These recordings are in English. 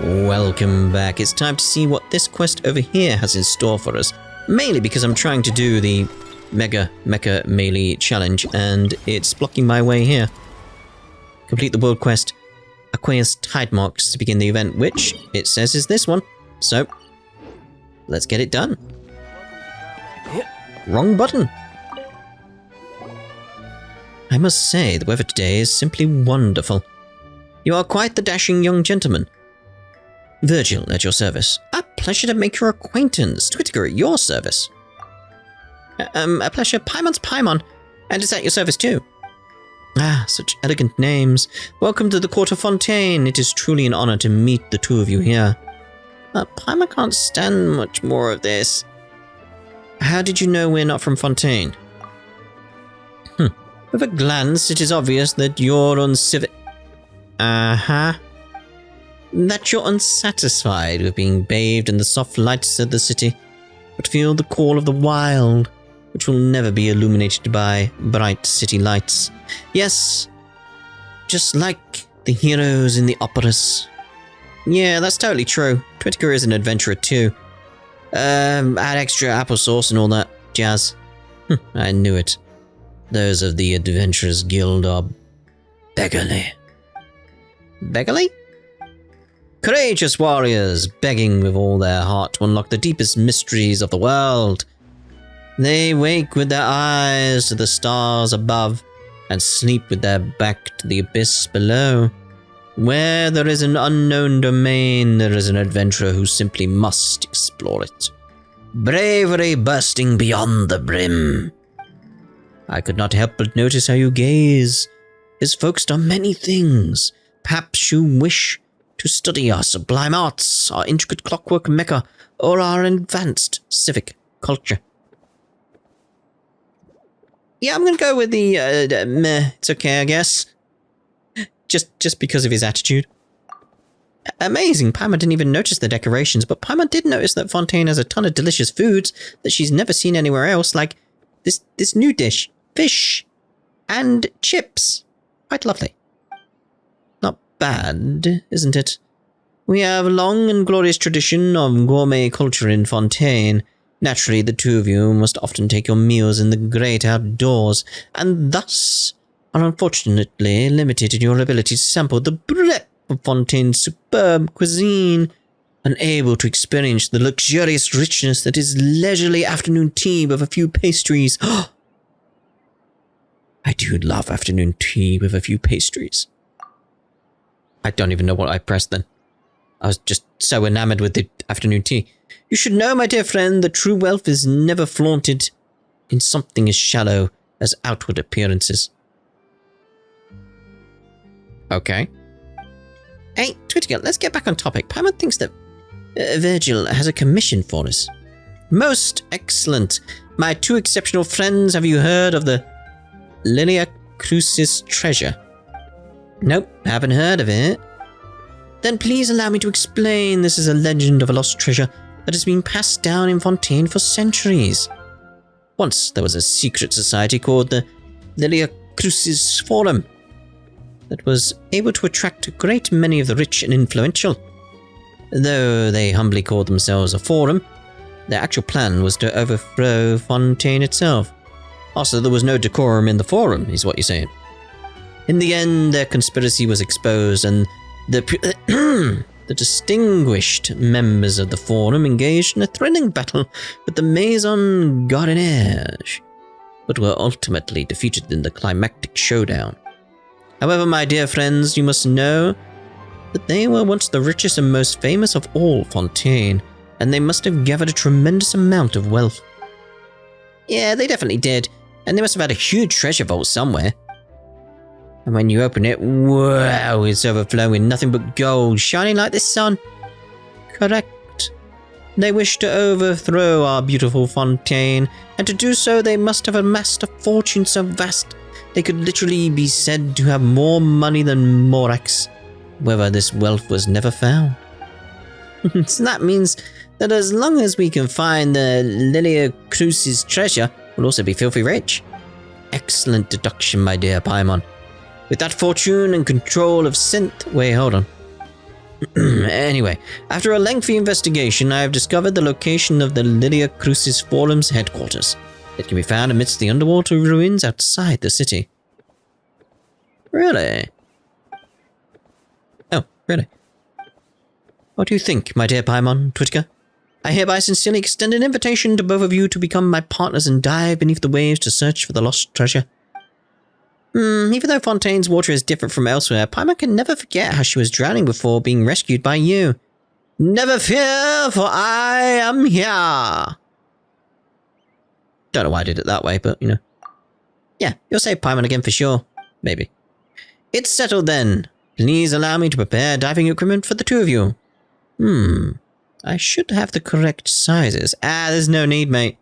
Welcome back. It's time to see what this quest over here has in store for us. Mainly because I'm trying to do the Mega Mecha Melee challenge and it's blocking my way here. Complete the world quest Aqueous Tidemarks to begin the event, which it says is this one. So, let's get it done. Wrong button. I must say, the weather today is simply wonderful. You are quite the dashing young gentleman. Virgil, at your service. A pleasure to make your acquaintance. Twittiger, at your service. A pleasure. Paimon's Paimon. And it's at your service too. Ah, such elegant names. Welcome to the court of Fontaine. It is truly an honor to meet the two of you here. Paimon can't stand much more of this. How did you know we're not from Fontaine? With a glance, it is obvious that you're uncivil. That you're unsatisfied with being bathed in the soft lights of the city, but feel the call of the wild, which will never be illuminated by bright city lights. Yes, just like the heroes in the operas. Yeah, that's totally true. Twittiger is an adventurer too. Add extra applesauce and all that jazz. I knew it. Those of the Adventurers Guild are beggarly. Beggarly? Courageous warriors, begging with all their heart to unlock the deepest mysteries of the world. They wake with their eyes to the stars above and sleep with their back to the abyss below. Where there is an unknown domain, there is an adventurer who simply must explore it. Bravery bursting beyond the brim. I could not help but notice how you gaze is focused on many things. Perhaps you wish to study our sublime arts, our intricate clockwork mecha, or our advanced civic culture. Yeah, I'm gonna go with the, meh, it's okay, I guess. Just because of his attitude. Amazing, Paimon didn't even notice the decorations, but Paimon did notice that Fontaine has a ton of delicious foods that she's never seen anywhere else, like this new dish, fish, and chips. Quite lovely. Not bad, isn't it? We have a long and glorious tradition of gourmet culture in Fontaine. Naturally, the two of you must often take your meals in the great outdoors, and thus are unfortunately limited in your ability to sample the breadth of Fontaine's superb cuisine, unable to experience the luxurious richness that is leisurely afternoon tea with a few pastries. I do love afternoon tea with a few pastries. I don't even know what I pressed then. I was just so enamored with the afternoon tea. You should know, my dear friend, that true wealth is never flaunted in something as shallow as outward appearances. Okay. Hey, Twittiger, let's get back on topic. Paimon thinks that Virgil has a commission for us. Most excellent. My two exceptional friends, have you heard of the Lilia Crucis treasure? Nope, haven't heard of it. Then please allow me to explain. This is a legend of a lost treasure that has been passed down in Fontaine for centuries. Once there was a secret society called the Lilia Crucis Forum that was able to attract a great many of the rich and influential. Though they humbly called themselves a forum, their actual plan was to overthrow Fontaine itself. Also, there was no decorum in the forum, is what you're saying. In the end, their conspiracy was exposed, and the distinguished members of the forum engaged in a thrilling battle with the Maison Gardinerge, but were ultimately defeated in the climactic showdown. However, my dear friends, you must know that they were once the richest and most famous of all Fontaine, and they must have gathered a tremendous amount of wealth. Yeah, they definitely did, and they must have had a huge treasure vault somewhere. And when you open it, wow, it's overflowing, nothing but gold, shining like the sun. Correct. They wish to overthrow our beautiful Fontaine, and to do so they must have amassed a fortune so vast they could literally be said to have more money than Morax. However, this wealth was never found. So that means that as long as we can find the Lilia Crucis treasure, we'll also be filthy rich. Excellent deduction, my dear Paimon. With that fortune and control of synth... Wait, hold on. Anyway, after a lengthy investigation, I have discovered the location of the Lydia Crucis Forum's headquarters. It can be found amidst the underwater ruins outside the city. Really? Oh, really? What do you think, my dear Paimon, Twitka? I hereby sincerely extend an invitation to both of you to become my partners and dive beneath the waves to search for the lost treasure. Even though Fontaine's water is different from elsewhere, Paimon can never forget how she was drowning before being rescued by you. Never fear, for I am here! Don't know why I did it that way, but, you know. Yeah, you'll save Paimon again for sure. Maybe. It's settled then. Please allow me to prepare diving equipment for the two of you. I should have the correct sizes. There's no need, mate.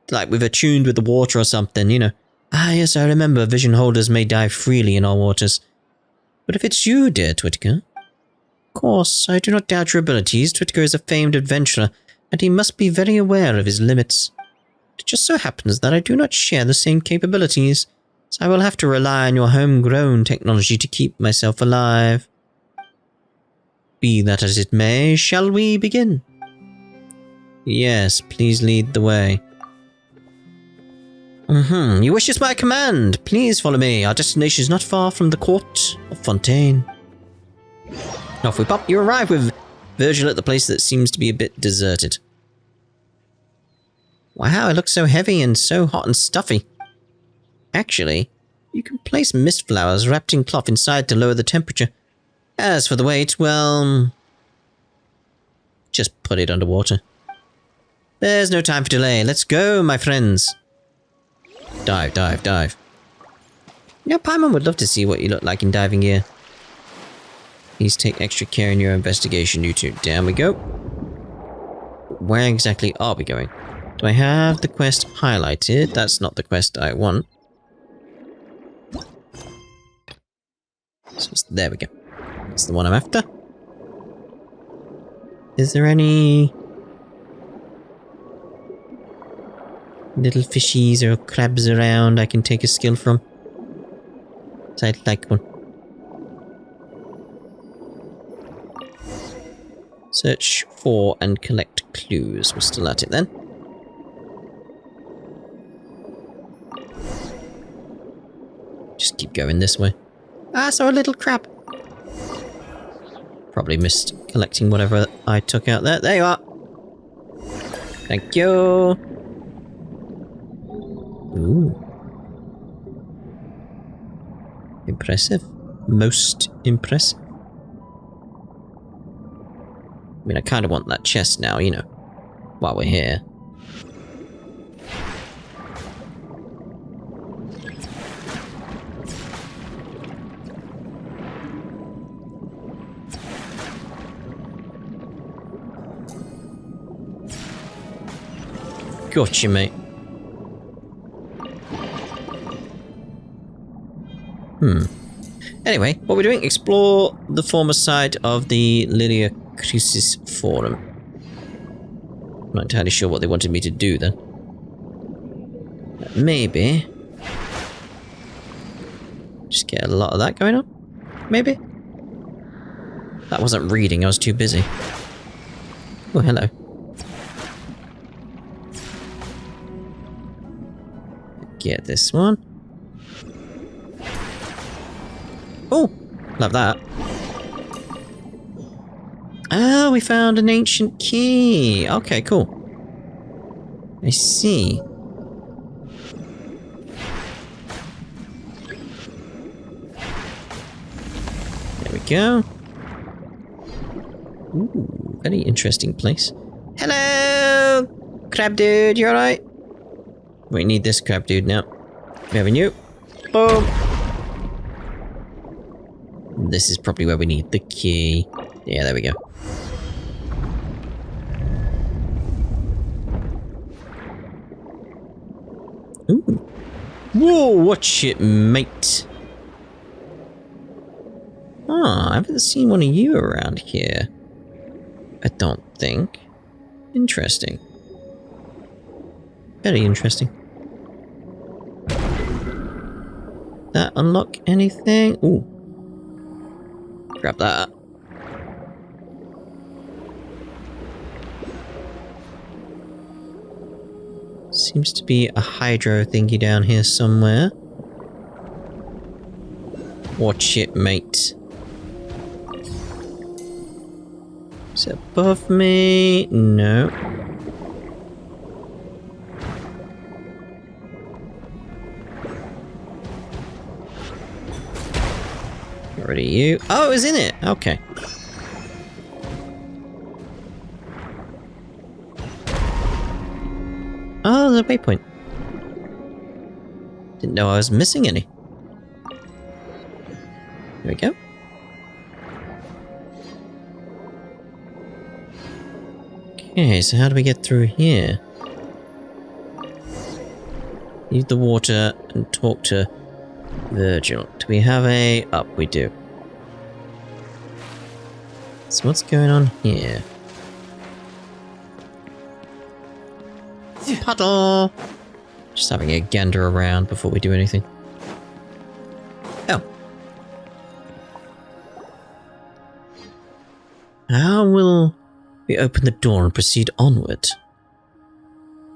Like we've attuned with the water or something, you know. Yes, I remember vision holders may dive freely in our waters. But if it's you, dear Twitka... Of course, I do not doubt your abilities. Twitka is a famed adventurer, and he must be very aware of his limits. It just so happens that I do not share the same capabilities, so I will have to rely on your homegrown technology to keep myself alive. Be that as it may, shall we begin? Yes, please lead the way. You wish us my command. Please follow me. Our destination is not far from the court of Fontaine. Off we pop. You arrive with Virgil at the place that seems to be a bit deserted. Wow, it looks so heavy and so hot and stuffy. Actually, you can place mist flowers wrapped in cloth inside to lower the temperature. As for the weight, well... just put it underwater. There's no time for delay. Let's go, my friends. Dive, dive, dive. You know, Paimon would love to see what you look like in diving gear. Please take extra care in your investigation, you two. Down we go. Where exactly are we going? Do I have the quest highlighted? That's not the quest I want. So there we go. That's the one I'm after. Is there any... little fishies or crabs around I can take a skill from? So I'd like one. Search for and collect clues. We're still at it then. Just keep going this way. I saw a little crab. Probably missed collecting whatever I took out there. There you are. Thank you. Ooh. Impressive. Most impressive. I mean, I kind of want that chest now, you know, while we're here. Gotcha, mate. Anyway, what we're doing, explore the former site of the Lydia Crucis Forum. I'm not entirely sure what they wanted me to do then. Maybe. Just get a lot of that going on? Maybe? That wasn't reading, I was too busy. Oh, hello. Get this one. Oh, love that. Oh, we found an ancient key. Okay, cool. I see. There we go. Ooh, very interesting place. Hello, crab dude, you alright? We need this crab dude now. We have a new. Boom. This is probably where we need the key. Yeah, there we go. Ooh. Whoa, watch it, mate. Ah, I haven't seen one of you around here. I don't think. Interesting. Very interesting. That unlock anything? Ooh. Grab that. Seems to be a hydro thingy down here somewhere. Watch it, mate. Is it above me? No. Get rid of you. Oh, it was in it! Okay. Oh, there's a waypoint. Didn't know I was missing any. There we go. Okay, so how do we get through here? Leave the water and talk to Virgil. Do we have a... Up, we do. So what's going on here? Puddle! Just having a gander around before we do anything. Oh. How will we open the door and proceed onward?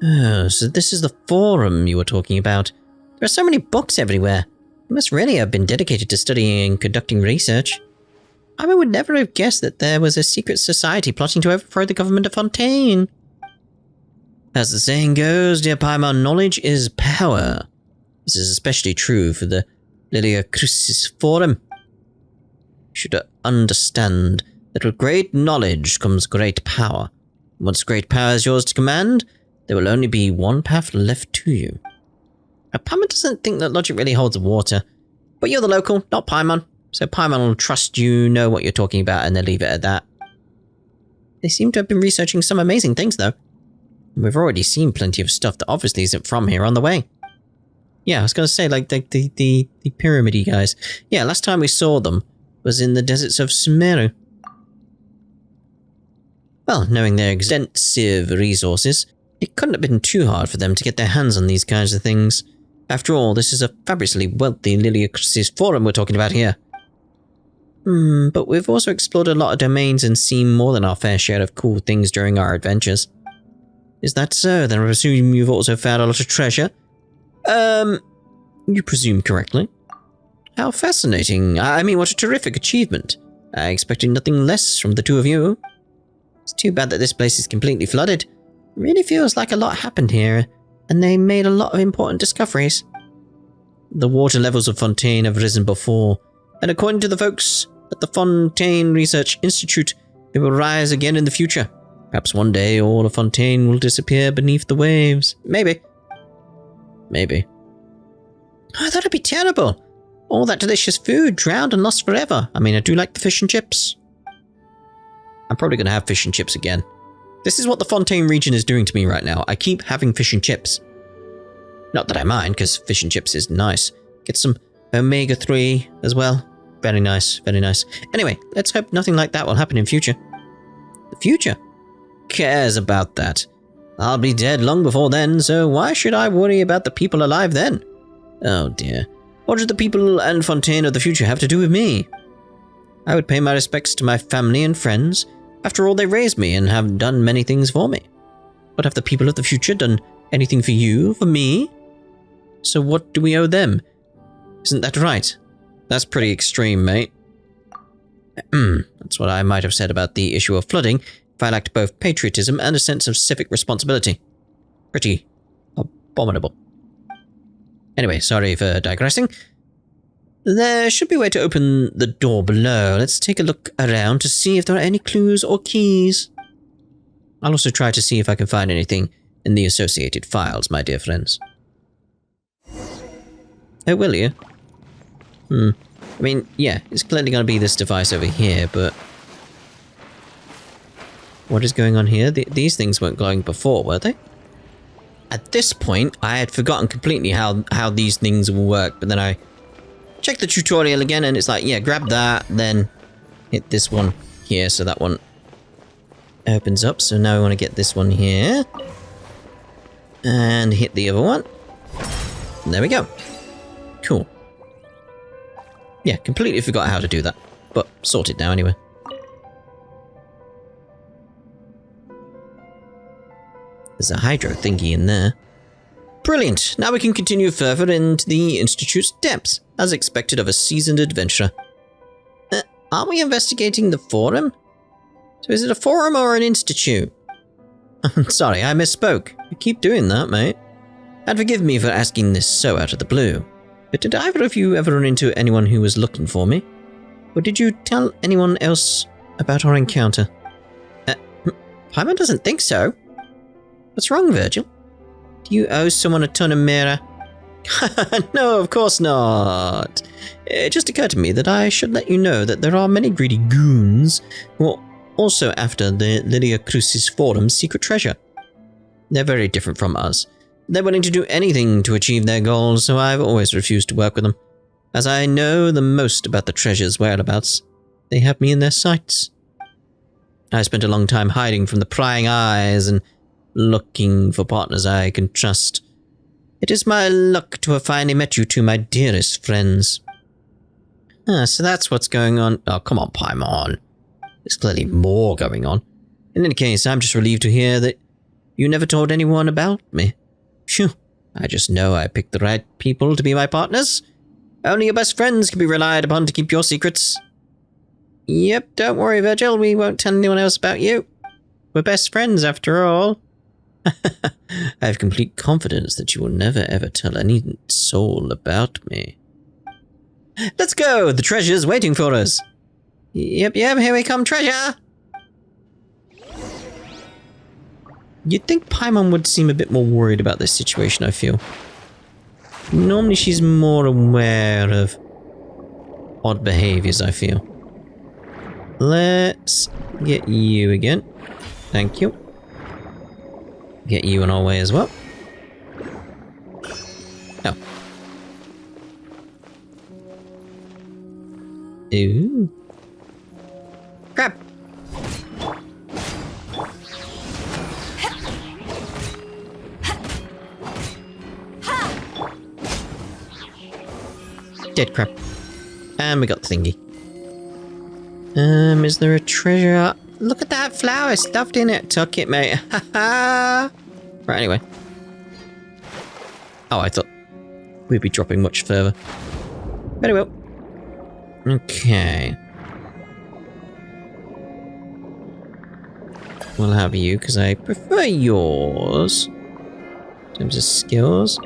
Oh, so this is the forum you were talking about. There are so many books everywhere. You must really have been dedicated to studying and conducting research. I would never have guessed that there was a secret society plotting to overthrow the government of Fontaine. As the saying goes, dear Paimon, knowledge is power. This is especially true for the Lilia Crucis Forum. You should understand that with great knowledge comes great power. Once great power is yours to command, there will only be one path left to you. Now, Paimon doesn't think that logic really holds water, but you're the local, not Paimon, so Paimon will trust you, know what you're talking about, and they'll leave it at that. They seem to have been researching some amazing things, though. We've already seen plenty of stuff that obviously isn't from here on the way. Yeah, I was going to say, like, the pyramid-y guys. Yeah, last time we saw them was in the deserts of Sumeru. Well, knowing their extensive resources, it couldn't have been too hard for them to get their hands on these kinds of things. After all, this is a fabulously wealthy Lilia Crucis Forum we're talking about here. But we've also explored a lot of domains and seen more than our fair share of cool things during our adventures. Is that so? Then I presume you've also found a lot of treasure? You presume correctly. How fascinating. I mean, what a terrific achievement. I expected nothing less from the two of you. It's too bad that this place is completely flooded. It really feels like a lot happened here, and they made a lot of important discoveries. The water levels of Fontaine have risen before, and according to the folks at the Fontaine Research Institute, they will rise again in the future. Perhaps one day all of Fontaine will disappear beneath the waves. Maybe. Maybe. Oh, that'd be terrible. All that delicious food drowned and lost forever. I mean, I do like the fish and chips. I'm probably going to have fish and chips again. This is what the Fontaine region is doing to me right now. I keep having fish and chips. Not that I mind, because fish and chips is nice. Get some omega-3 as well. Very nice, very nice. Anyway, let's hope nothing like that will happen in future. The future? Cares about that? I'll be dead long before then, so why should I worry about the people alive then? Oh dear. What do the people and Fontaine of the future have to do with me? I would pay my respects to my family and friends. After all, they raised me and have done many things for me. But have the people of the future done anything for you, for me? So what do we owe them? Isn't that right? That's pretty extreme, mate. That's what I might have said about the issue of flooding, if I lacked both patriotism and a sense of civic responsibility. Pretty abominable. Anyway, sorry for digressing. There should be a way to open the door below. Let's take a look around to see if there are any clues or keys. I'll also try to see if I can find anything in the associated files, my dear friends. Oh, will you? I mean, yeah, it's clearly going to be this device over here, but... what is going on here? These things weren't glowing before, were they? At this point, I had forgotten completely how these things will work, but then I checked the tutorial again, and it's like, yeah, grab that, then hit this one here, so that one opens up. So now I want to get this one here, and hit the other one. And there we go. Cool. Yeah, completely forgot how to do that, but sorted now anyway. There's a hydro thingy in there. Brilliant. Now we can continue further into the Institute's depths, as expected of a seasoned adventurer. Aren't we investigating the forum? So is it a forum or an institute? Sorry, I misspoke. You keep doing that, mate. And forgive me for asking this so out of the blue. But did either of you ever run into anyone who was looking for me? Or did you tell anyone else about our encounter? Paimon doesn't think so. What's wrong, Virgil? Do you owe someone a ton of mirror? No, of course not. It just occurred to me that I should let you know that there are many greedy goons who are also after the Lydia Crucis Forum's secret treasure. They're very different from us. They're willing to do anything to achieve their goals, so I've always refused to work with them. As I know the most about the treasure's whereabouts, they have me in their sights. I spent a long time hiding from the prying eyes and looking for partners I can trust. It is my luck to have finally met you two, my dearest friends. So that's what's going on. Oh, come on, Paimon. There's clearly more going on. In any case, I'm just relieved to hear that you never told anyone about me. Phew, I just know I picked the right people to be my partners. Only your best friends can be relied upon to keep your secrets. Yep, don't worry, Virgil, we won't tell anyone else about you. We're best friends, after all. I have complete confidence that you will never ever tell any soul about me. Let's go! The treasure's waiting for us! Yep, here we come, treasure! You'd think Paimon would seem a bit more worried about this situation, I feel. Normally she's more aware of odd behaviors, I feel. Let's get you again. Thank you. Get you on our way as well. Oh. Ooh. Crap! Dead crap. And we got the thingy. Is there a treasure? Look at that flower stuffed in it. Tuck it, mate. Ha ha. Right, anyway. Oh, I thought we'd be dropping much further. Very well. Okay. We'll have you, because I prefer yours. In terms of skills.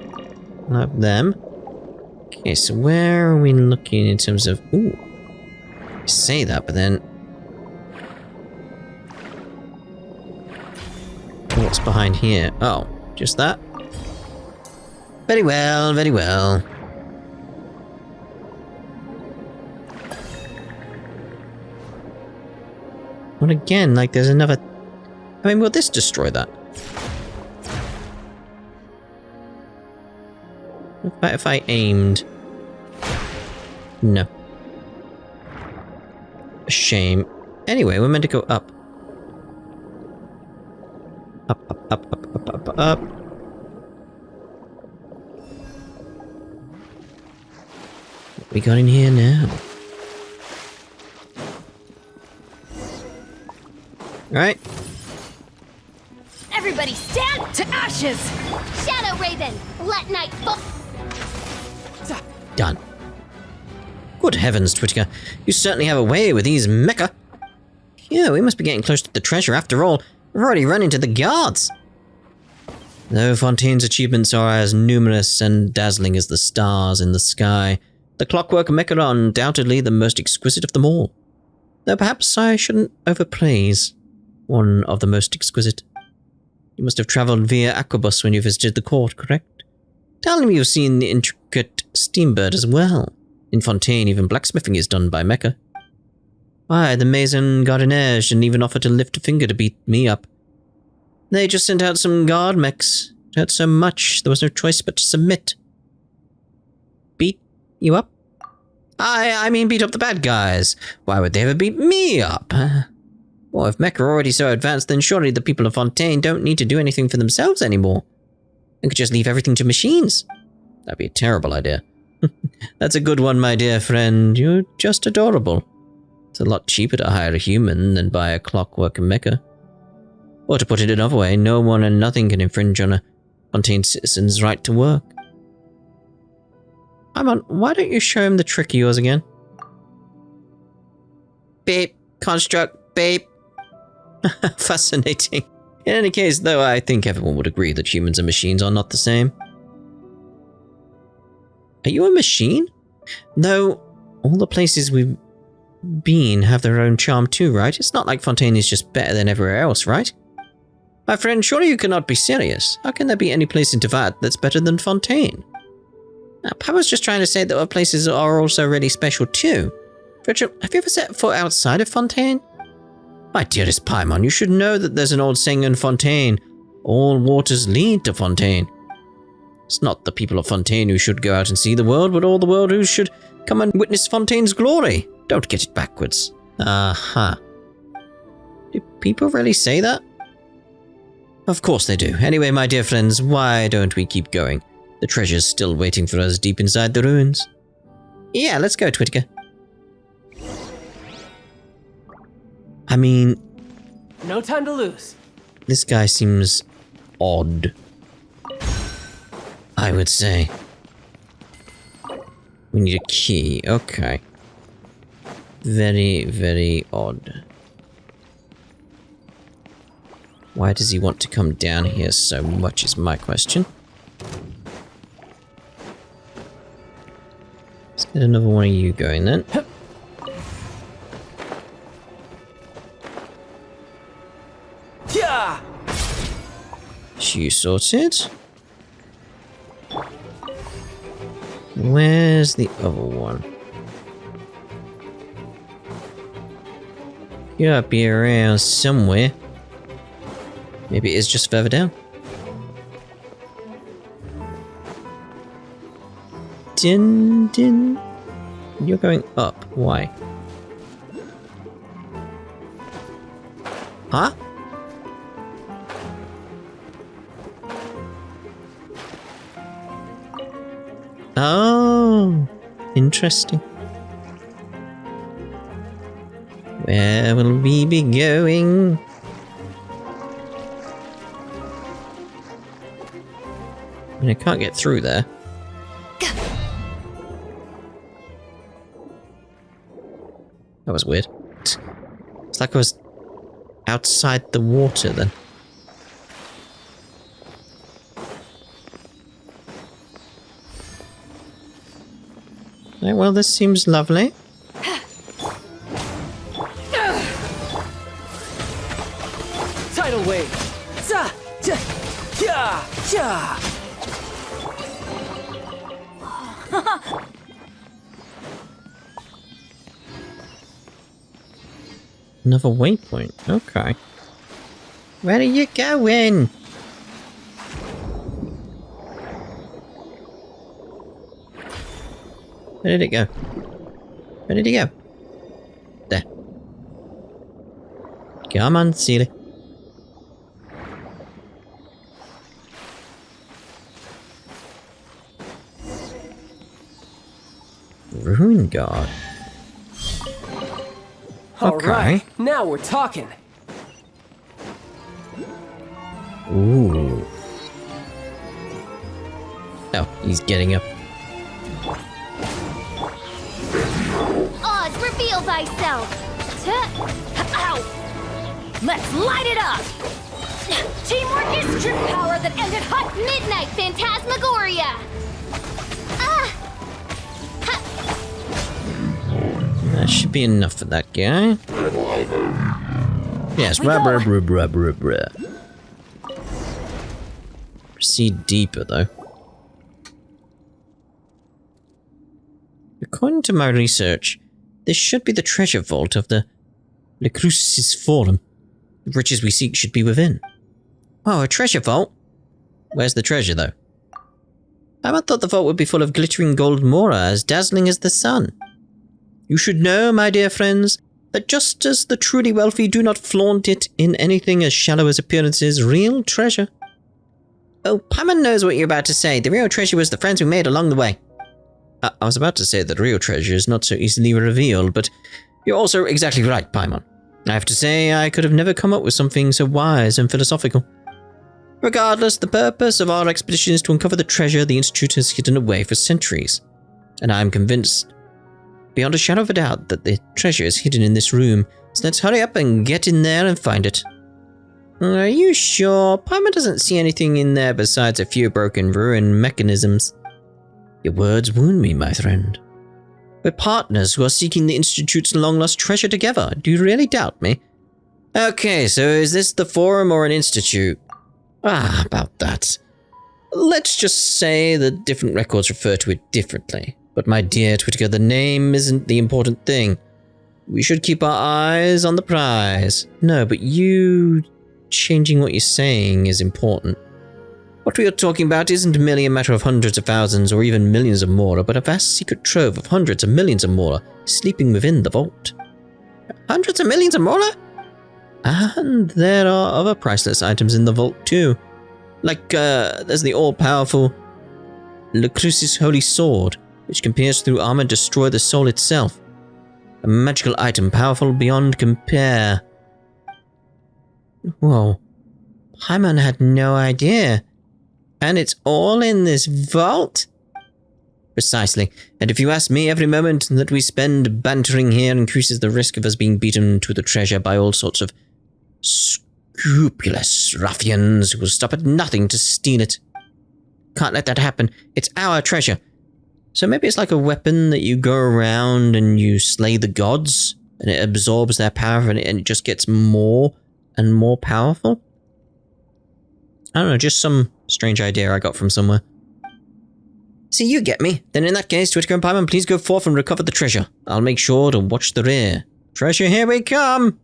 We'll have them. Okay, so where are we looking in terms of... Ooh. I say that, but then... What's behind here? Oh, just that? Very well, very well. Well, again, like there's another... I mean, will this destroy that? What about if I aimed? No. A shame. Anyway, we're meant to go up. Up, up, up, up, up, up, up. What we got in here now? Right. Everybody stand to ashes! Shadow Raven, let night fall. Done. Good heavens, Twitchka. You certainly have a way with these mecha. Yeah, we must be getting close to the treasure after all. We've already run into the guards. Though Fontaine's achievements are as numerous and dazzling as the stars in the sky, the clockwork mecha are undoubtedly the most exquisite of them all. Though perhaps I shouldn't overpraise one of the most exquisite. You must have travelled via Aquabus when you visited the court, correct? Tell me you've seen the intricate steambird as well. In Fontaine, even blacksmithing is done by mecha. Why, the Maison Gardinerge didn't even offer to lift a finger to beat me up. They just sent out some guard mechs. It hurt so much, there was no choice but to submit. Beat you up? I mean beat up the bad guys. Why would they ever beat me up? Well, if mecha are already so advanced, then surely the people of Fontaine don't need to do anything for themselves anymore. They could just leave everything to machines. That'd be a terrible idea. That's a good one, my dear friend. You're just adorable. It's a lot cheaper to hire a human than buy a clockwork mecha. Or to put it another way, no one and nothing can infringe on a Fontaine citizens' right to work. Paimon, why don't you show him the trick of yours again? Beep. Construct. Beep. Fascinating. In any case, though, I think everyone would agree that humans and machines are not the same. Are you a machine? Though, all the places we've been have their own charm too, right? It's not like Fontaine is just better than everywhere else, right? My friend, surely you cannot be serious. How can there be any place in Teyvat that's better than Fontaine? I was just trying to say that other places are also really special too. Virgil, have you ever set foot outside of Fontaine? My dearest Paimon, you should know that there's an old saying in Fontaine, all waters lead to Fontaine. It's not the people of Fontaine who should go out and see the world, but all the world who should come and witness Fontaine's glory. Don't get it backwards. Uh-huh. Do people really say that? Of course they do. Anyway, my dear friends, why don't we keep going? The treasure's still waiting for us deep inside the ruins. Yeah, let's go, Twittiger. I mean... No time to lose. This guy seems odd, I would say. We need a key. Okay. Very, very odd. Why does he want to come down here so much is my question. Let's get another one of you going then. Yeah. You sorted. Where's the other one? You gotta be around somewhere. Maybe it is just further down. Din din. You're going up. Why? Huh? Oh, interesting. Where will we be going? I mean, I can't get through there. That was weird. It's like I was outside the water then. Right, well, this seems lovely. Tidal wave. Za, ja, ja, ja. Another waypoint. Okay. Where are you going? Where did it go? Where did he go? There. Come on, Sealy. Ruin Guard. All Okay. right, now we're talking. Ooh. Oh, he's getting up. Oz, reveal thyself! Ow! Let's light it up! Teamwork is true power that ended hot Midnight Phantasmagoria! That should be enough for that guy. Yes, rah. Proceed deeper, though. According to my research, this should be the treasure vault of the Le Crucis Forum. The riches we seek should be within. Oh, a treasure vault? Where's the treasure, though? I thought the vault would be full of glittering gold mora as dazzling as the sun. You should know, my dear friends, that just as the truly wealthy do not flaunt it in anything as shallow as appearances, real treasure. Oh, Paimon knows what you're about to say. The real treasure was the friends we made along the way. I was about to say that real treasure is not so easily revealed, but you're also exactly right, Paimon. I have to say, I could have never come up with something so wise and philosophical. Regardless, the purpose of our expedition is to uncover the treasure the Institute has hidden away for centuries. And I am convinced, beyond a shadow of a doubt, that the treasure is hidden in this room. So let's hurry up and get in there and find it. Are you sure? Paimon doesn't see anything in there besides a few broken ruin mechanisms. Your words wound me, my friend. We're partners who are seeking the Institute's long-lost treasure together. Do you really doubt me? Okay, so is this the forum or an institute? About that. Let's just say that different records refer to it differently. But my dear Twittiger, the name isn't the important thing. We should keep our eyes on the prize. No, but you changing what you're saying is important. What we are talking about isn't merely a matter of hundreds of thousands or even millions of mora, but a vast secret trove of hundreds of millions of mora sleeping within the vault. Hundreds of millions of mora? And there are other priceless items in the vault too. Like, there's the all-powerful Lucrusis Holy Sword, which can pierce through armor and destroy the soul itself. A magical item powerful beyond compare. Whoa. Paimon had no idea. And it's all in this vault? Precisely. And if you ask me, every moment that we spend bantering here increases the risk of us being beaten to the treasure by all sorts of scrupulous ruffians who will stop at nothing to steal it. Can't let that happen. It's our treasure. So maybe it's like a weapon that you go around and you slay the gods, and it absorbs their power and it just gets more and more powerful? I don't know, just some strange idea I got from somewhere. See, you get me. Then in that case, Twittiger and Paimon, please go forth and recover the treasure. I'll make sure to watch the rear. Treasure, here we come!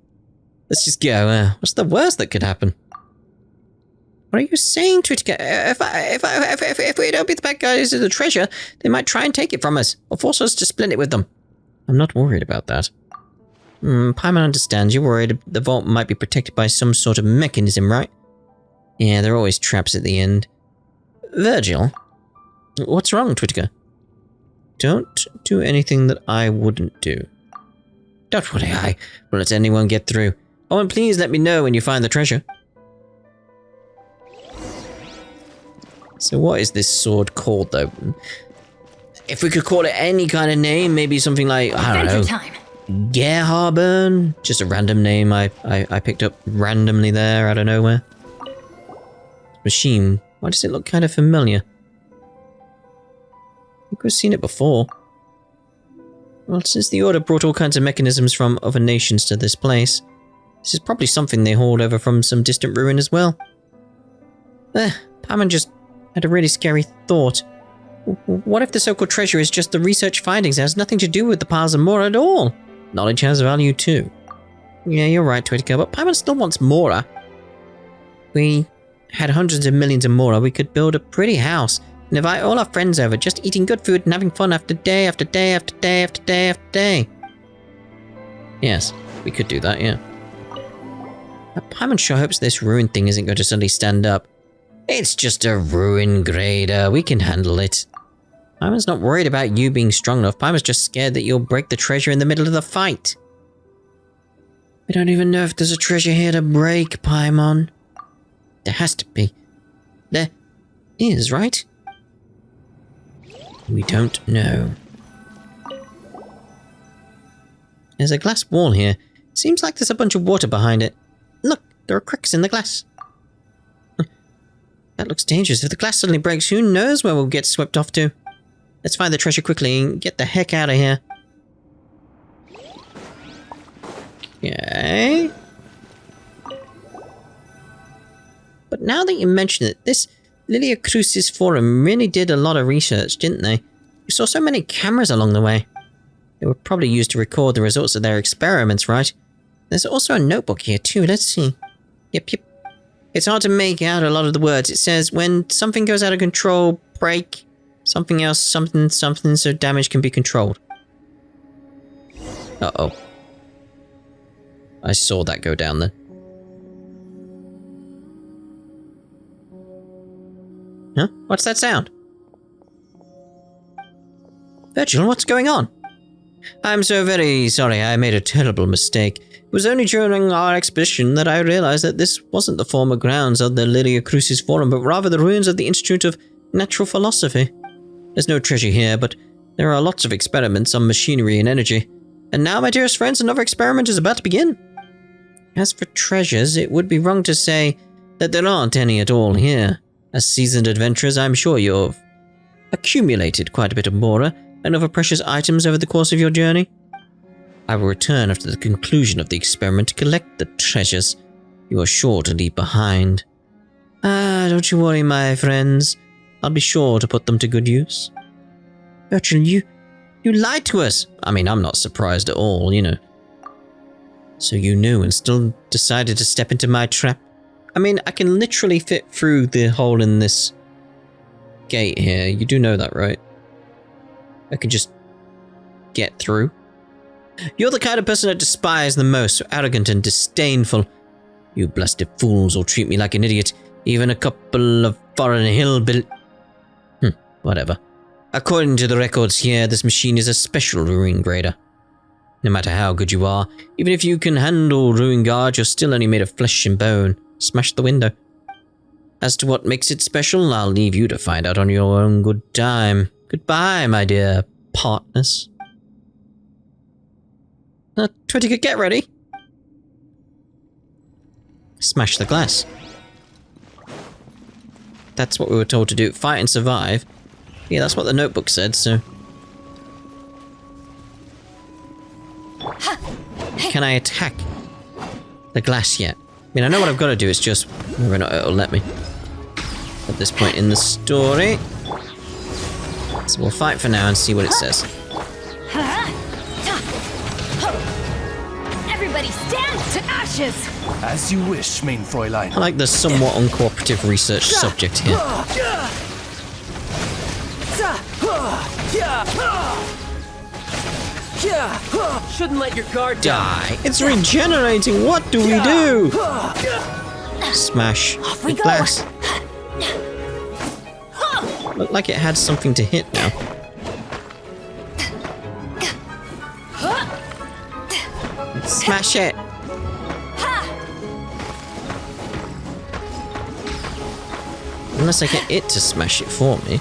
Let's just go. What's the worst that could happen? What are you saying, Twittiger? If we don't beat the bad guys to the treasure, they might try and take it from us, or force us to split it with them. I'm not worried about that. Paimon understands. You're worried the vault might be protected by some sort of mechanism, right? Yeah, there are always traps at the end. Virgil? What's wrong, Twittiger? Don't do anything that I wouldn't do. Don't worry, I won't let anyone get through. Oh, and please let me know when you find the treasure. So what is this sword called, though? If we could call it any kind of name, maybe something like, I don't know. Time. Gerharburn? Just a random name I picked up randomly there out of nowhere. Machine. Why does it look kind of familiar? I think we've seen it before. Well, since the Order brought all kinds of mechanisms from other nations to this place, this is probably something they hauled over from some distant ruin as well. Paimon just had a really scary thought. What if the so-called treasure is just the research findings? It has nothing to do with the piles of Mora at all. Knowledge has value too. Yeah, you're right, Twittiger, but Paimon still wants Mora. We had hundreds of millions of Mora, we could build a pretty house and invite all our friends over, just eating good food and having fun after day after day after day after day after day. Yes, we could do that, yeah. But Paimon sure hopes this ruin thing isn't going to suddenly stand up. It's just a ruin grader, we can handle it. Paimon's not worried about you being strong enough, Paimon's just scared that you'll break the treasure in the middle of the fight. We don't even know if there's a treasure here to break, Paimon. There has to be. There is, right? We don't know. There's a glass wall here. Seems like there's a bunch of water behind it. Look, there are cracks in the glass. That looks dangerous. If the glass suddenly breaks, who knows where we'll get swept off to? Let's find the treasure quickly and get the heck out of here. Okay. But now that you mention it, this Lilia Crucis Forum really did a lot of research, didn't they? We saw so many cameras along the way. They were probably used to record the results of their experiments, right? There's also a notebook here too, let's see. Yep. It's hard to make out a lot of the words. It says, when something goes out of control, break something else, something, so damage can be controlled. Uh-oh. I saw that go down then. Huh? What's that sound? Virgil, what's going on? I'm so very sorry, I made a terrible mistake. It was only during our expedition that I realized that this wasn't the former grounds of the Lyria Crucis Forum, but rather the ruins of the Institute of Natural Philosophy. There's no treasure here, but there are lots of experiments on machinery and energy. And now, my dearest friends, another experiment is about to begin. As for treasures, it would be wrong to say that there aren't any at all here. As seasoned adventurers, I'm sure you've accumulated quite a bit of mora and other precious items over the course of your journey. I will return after the conclusion of the experiment to collect the treasures you are sure to leave behind. Don't you worry, my friends. I'll be sure to put them to good use. Virgil, you lied to us. I mean, I'm not surprised at all, you know. So you knew and still decided to step into my trap? I mean, I can literally fit through the hole in this gate here. You do know that, right? I can just get through. You're the kind of person I despise the most, so arrogant and disdainful. You blasted fools all treat me like an idiot, even a couple of foreign hillbillies. Whatever. According to the records here, this machine is a special ruin grader. No matter how good you are, even if you can handle ruin guard, you're still only made of flesh and bone. Smash the window. As to what makes it special, I'll leave you to find out on your own good time. Goodbye, my dear partners. Twitty, get ready. Smash the glass. That's what we were told to do. Fight and survive. Yeah, that's what the notebook said, so... Can I attack the glass yet? I mean, I know what I've got to do, it's just whether or not it'll let me. At this point in the story. So we'll fight for now and see what it says. Everybody stand to ashes! As you wish, main Fräulein. I like the somewhat uncooperative research subject here. Shouldn't let your guard down. Die! It's regenerating! What do we do? Smash Off we the go. glass. Looked like it had something to hit now. Smash it! Unless I get it to smash it for me.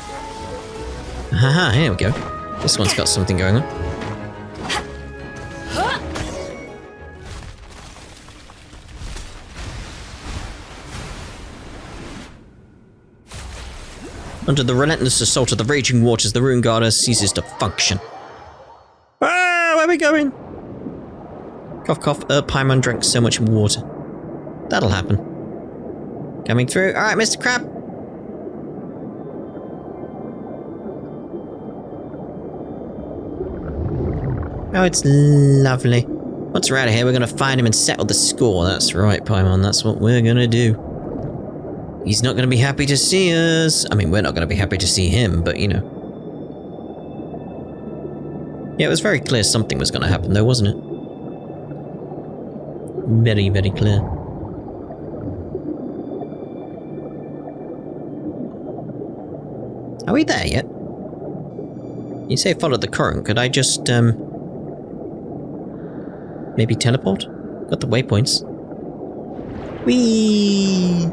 Haha, here we go. This one's got something going on. Under the relentless assault of the raging waters, the Ruin Guard ceases to function. Ah, where are we going? Cough, cough. Paimon drank so much water. That'll happen. Coming through. Alright, Mr. Crab. Oh, it's lovely. Once we're out of here, we're going to find him and settle the score. That's right, Paimon. That's what we're going to do. He's not going to be happy to see us. I mean, we're not going to be happy to see him, but you know. Yeah, it was very clear something was going to happen, though, wasn't it? Very, very clear. Are we there yet? You say follow the current. Could I just, maybe teleport? Got the waypoints. Whee!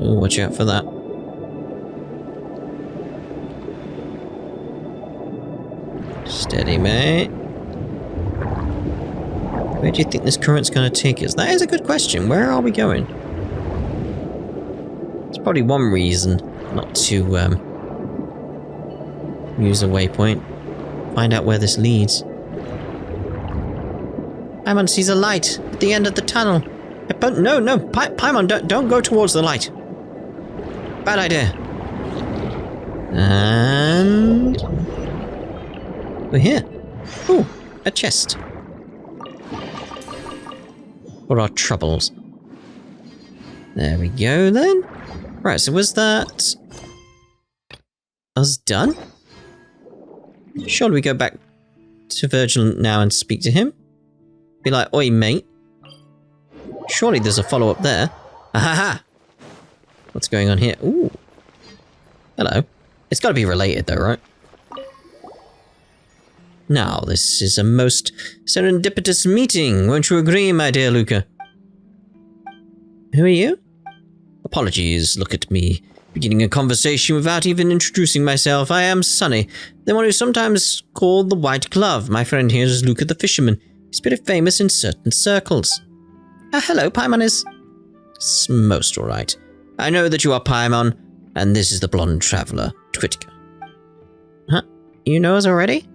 Oh, watch out for that. Steady, mate. Where do you think this current's going to take us? That is a good question. Where are we going? It's probably one reason not to use a waypoint. Find out where this leads. Paimon sees a light at the end of the tunnel. No, Paimon, don't go towards the light. Bad idea. And... we're here. Ooh, a chest. For our troubles. There we go, then. Right, so was that... us done? Surely we go back to Virgil now and speak to him? Be like, oi, mate. Surely there's a follow-up there. Ahaha! What's going on here? Ooh. Hello. It's got to be related, though, right? Now, this is a most serendipitous meeting, won't you agree, my dear Luca? Who are you? Apologies, look at me, beginning a conversation without even introducing myself. I am Sonny, the one who's sometimes called the White Glove. My friend here is Luca the Fisherman. He's pretty famous in certain circles. Hello, Paimon is... It's most alright. I know that you are Paimon, and this is the blonde traveller, Twitika. Huh? You know us already?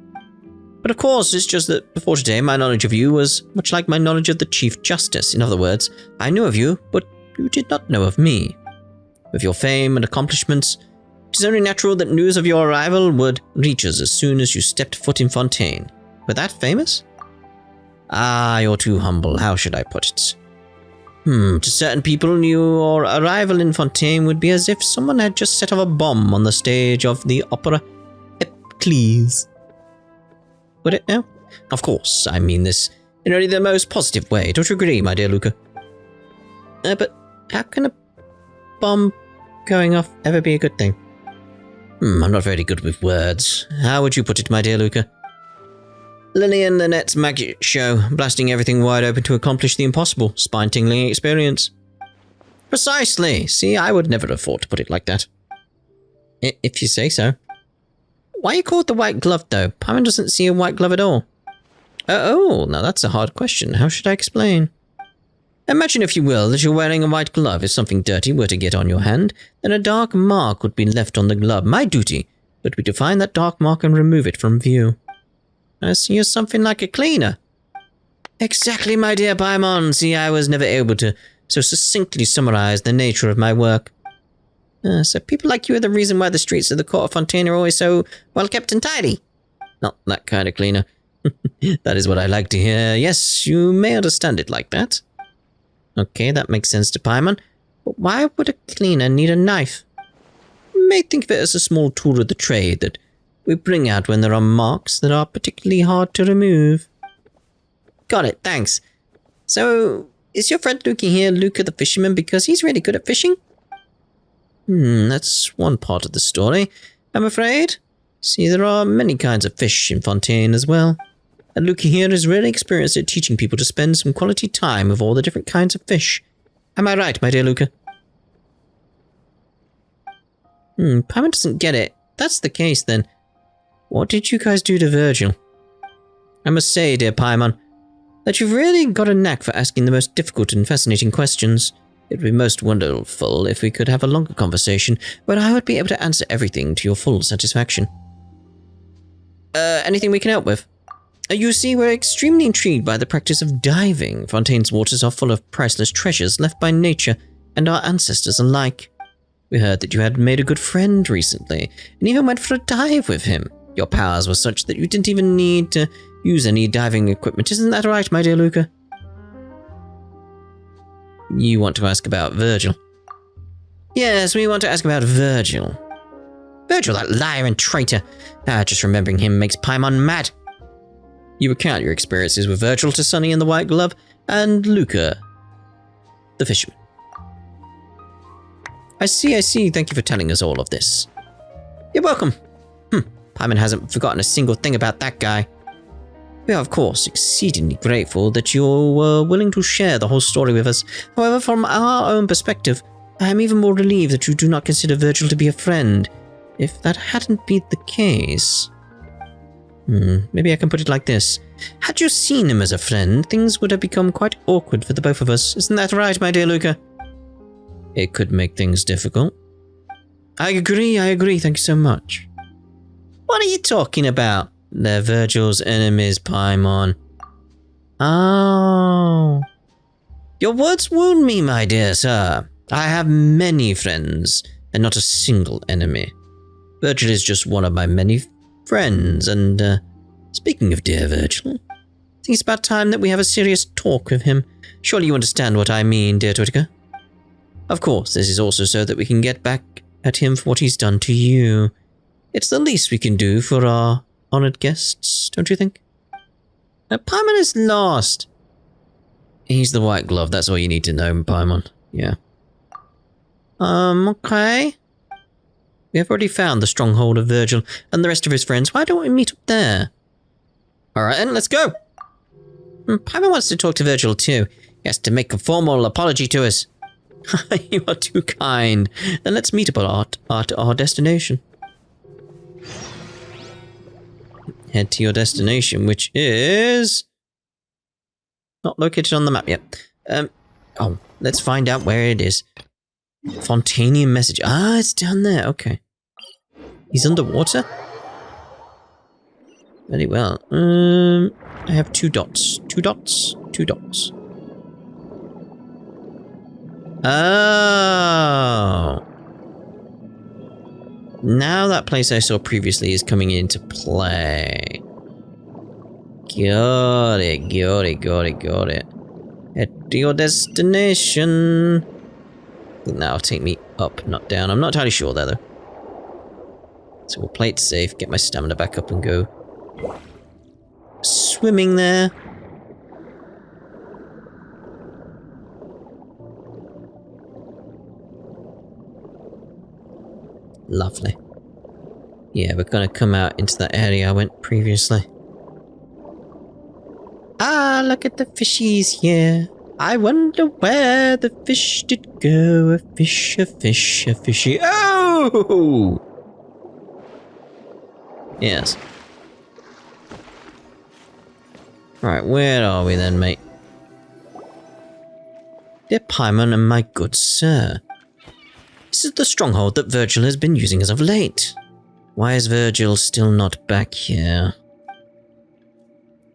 But of course, it's just that before today, my knowledge of you was much like my knowledge of the Chief Justice. In other words, I knew of you, but you did not know of me. With your fame and accomplishments, it is only natural that news of your arrival would reach us as soon as you stepped foot in Fontaine. Were that famous? Ah, you're too humble. How should I put it? To certain people, your arrival in Fontaine would be as if someone had just set off a bomb on the stage of the opera Epicles. Would it now? Of course, I mean this in only the most positive way. Don't you agree, my dear Luca? But how can a bomb going off ever be a good thing? I'm not very good with words. How would you put it, my dear Luca? Lillian Lynette's magic show, blasting everything wide open to accomplish the impossible. Spine-tingling experience. Precisely. See, I would never have thought to put it like that. If you say so. Why are you called the White Glove, though? Paimon doesn't see a white glove at all. Oh, now that's a hard question. How should I explain? Imagine, if you will, that you're wearing a white glove. If something dirty were to get on your hand, then a dark mark would be left on the glove. My duty would be to find that dark mark and remove it from view. I see you're something like a cleaner. Exactly, my dear Paimon. See, I was never able to so succinctly summarize the nature of my work. So people like you are the reason why the streets of the court of Fontaine are always so well kept and tidy. Not that kind of cleaner. That is what I like to hear. Yes, you may understand it like that. Okay, that makes sense to Paimon. But why would a cleaner need a knife? You may think of it as a small tool of the trade that we bring out when there are marks that are particularly hard to remove. Got it, thanks. So, is your friend Luca here Luca the Fisherman because he's really good at fishing? That's one part of the story, I'm afraid. See, there are many kinds of fish in Fontaine as well. And Luca here is really experienced at teaching people to spend some quality time with all the different kinds of fish. Am I right, my dear Luca? Paimon doesn't get it. That's the case, then. What did you guys do to Virgil? I must say, dear Paimon, that you've really got a knack for asking the most difficult and fascinating questions. It would be most wonderful if we could have a longer conversation, but I would be able to answer everything to your full satisfaction. Anything we can help with? You see, we're extremely intrigued by the practice of diving. Fontaine's waters are full of priceless treasures left by nature and our ancestors alike. We heard that you had made a good friend recently, and even went for a dive with him. Your powers were such that you didn't even need to use any diving equipment. Isn't that right, my dear Luca? You want to ask about Virgil? Yes, we want to ask about Virgil. Virgil, that liar and traitor. Just remembering him makes Paimon mad. You recount your experiences with Virgil to Sonny and the White Glove, and Luca, the Fisherman. I see. Thank you for telling us all of this. You're welcome. Paimon hasn't forgotten a single thing about that guy. We are, of course, exceedingly grateful that you were willing to share the whole story with us. However, from our own perspective, I am even more relieved that you do not consider Virgil to be a friend. If that hadn't been the case... maybe I can put it like this. Had you seen him as a friend, things would have become quite awkward for the both of us. Isn't that right, my dear Luca? It could make things difficult. I agree. Thank you so much. What are you talking about? They're Virgil's enemies, Paimon. Oh. Your words wound me, my dear sir. I have many friends, and not a single enemy. Virgil is just one of my many friends, and, speaking of dear Virgil, I think it's about time that we have a serious talk with him. Surely you understand what I mean, dear Twitika? Of course, this is also so that we can get back at him for what he's done to you. It's the least we can do for our honoured guests, don't you think? Paimon is lost. He's the White Glove, that's all you need to know, Paimon. Yeah. Okay. We have already found the stronghold of Virgil and the rest of his friends. Why don't we meet up there? Alright then, let's go. Paimon wants to talk to Virgil too. He has to make a formal apology to us. You are too kind. Then let's meet up at our destination. Head to your destination, which is... not located on the map yet. Oh, let's find out where it is. Fontanian Message. Ah, it's down there. Okay. He's underwater? Very well. I have 2 dots. 2 dots? 2 dots. Oh. Now that place I saw previously is coming into play. Got it, got it, got it, got it. Head to your destination. I think that'll take me up, not down. I'm not entirely sure there, though. So we'll play it safe, get my stamina back up and go swimming there. Lovely. Yeah, we're gonna come out into that area I went previously. Ah, look at the fishies here. I wonder where the fish did go. A fish, a fish, a fishy. Oh! Yes. Right, where are we then, mate? Dear Paimon and my good sir. This is the stronghold that Virgil has been using as of late. Why is Virgil still not back here?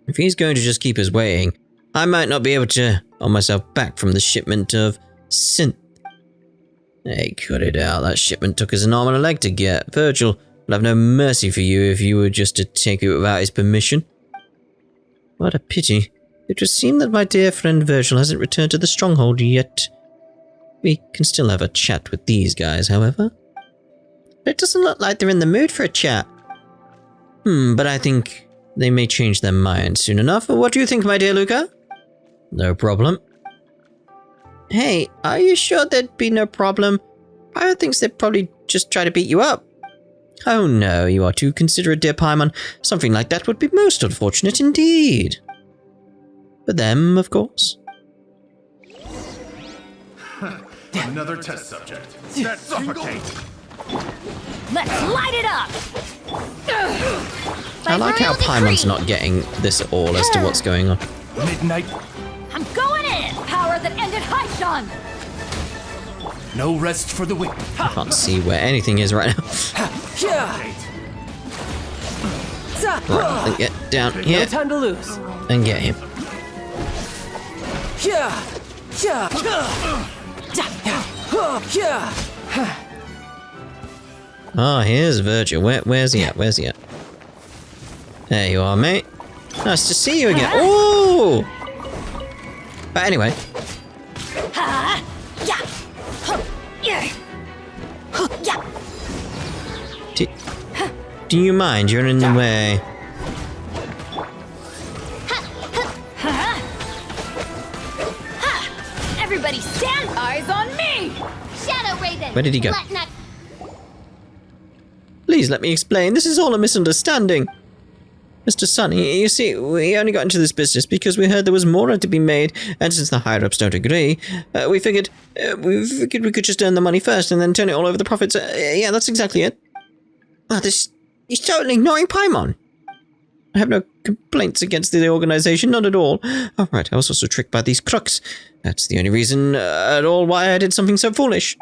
If he's going to just keep us waiting, I might not be able to hold myself back from the shipment of synth. Hey, cut it out. That shipment took us an arm and a leg to get. Virgil will have no mercy for you if you were just to take it without his permission. What a pity. It would seem that my dear friend Virgil hasn't returned to the stronghold yet. We can still have a chat with these guys, however. It doesn't look like they're in the mood for a chat. But I think they may change their minds soon enough. What do you think, my dear Luca? No problem. Hey, are you sure there'd be no problem? Pyro thinks they'd probably just try to beat you up. Oh no, you are too considerate, dear Paimon. Something like that would be most unfortunate indeed. For them, of course. Another test subject. That suffocate. Let's light it up! I like how Paimon's not getting this at all as to what's going on. Midnight. I'm going in! Power that ended Haishan! No rest for the wicked. I can't see where anything is right now. Right, get down here No time to lose. and get him. Oh, here's Virgil. Where's he at? Where's he at? There you are, mate. Nice to see you again. Ooh! But anyway. Do you mind? You're in the way. Everybody stand! Eyes on me! Shadow Raven. Where did he go? Flatnut. Please let me explain. This is all a misunderstanding. Mr. Sonny, you see, we only got into this business because we heard there was more to be made, and since the higher-ups don't agree, we figured we could just earn the money first and then turn it all over the profits. Yeah, that's exactly it. Oh, this is totally ignoring Paimon. I have no complaints against the organization, not at all. Oh, right, I was also tricked by these crooks. That's the only reason at all why I did something so foolish.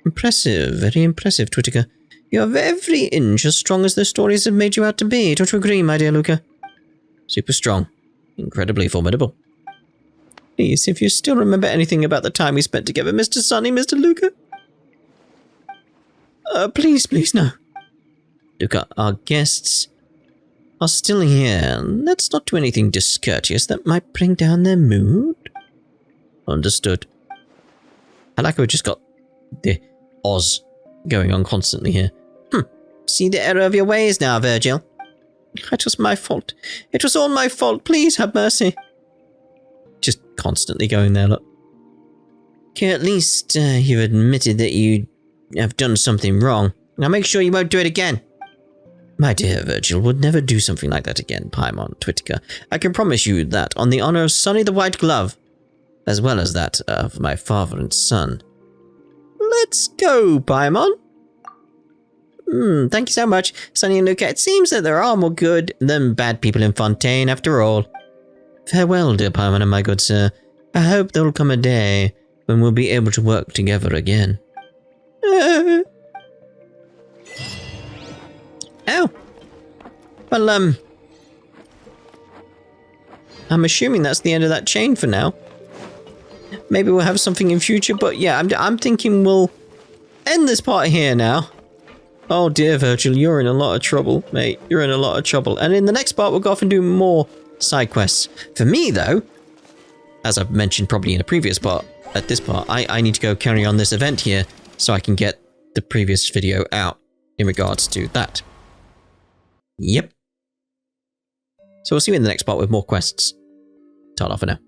Impressive, very impressive, Twittiger. You are every inch as strong as the stories have made you out to be. Don't you agree, my dear Luca? Super strong. Incredibly formidable. Please, if you still remember anything about the time we spent together, Mr. Sonny, Mr. Luca. Please, no. Luca, our guests are still here. Let's not do anything discourteous that might bring down their mood. Understood. I like how we just got the Oz going on constantly here. See the error of your ways now, Virgil. It was my fault. It was all my fault. Please have mercy. Just constantly going there, look. Okay, at least you've admitted that you have done something wrong. Now make sure you won't do it again. My dear Virgil would never do something like that again, Paimon Twitika. I can promise you that on the honor of Sonny the White Glove, as well as that of my father and son. Let's go, Paimon. Thank you so much, Sonny and Luca. It seems that there are more good than bad people in Fontaine after all. Farewell, dear Paimon and my good sir. I hope there will come a day when we'll be able to work together again. Oh. Well, I'm assuming that's the end of that chain for now. Maybe we'll have something in future, but yeah, I'm thinking we'll end this part here now. Oh dear, Virgil, you're in a lot of trouble, mate. You're in a lot of trouble. And in the next part, we'll go off and do more side quests. For me, though, as I've mentioned probably in a previous part, at this part, I need to go carry on this event here so I can get the previous video out in regards to that. Yep. So we'll see you in the next part with more quests. Ta-ra for now.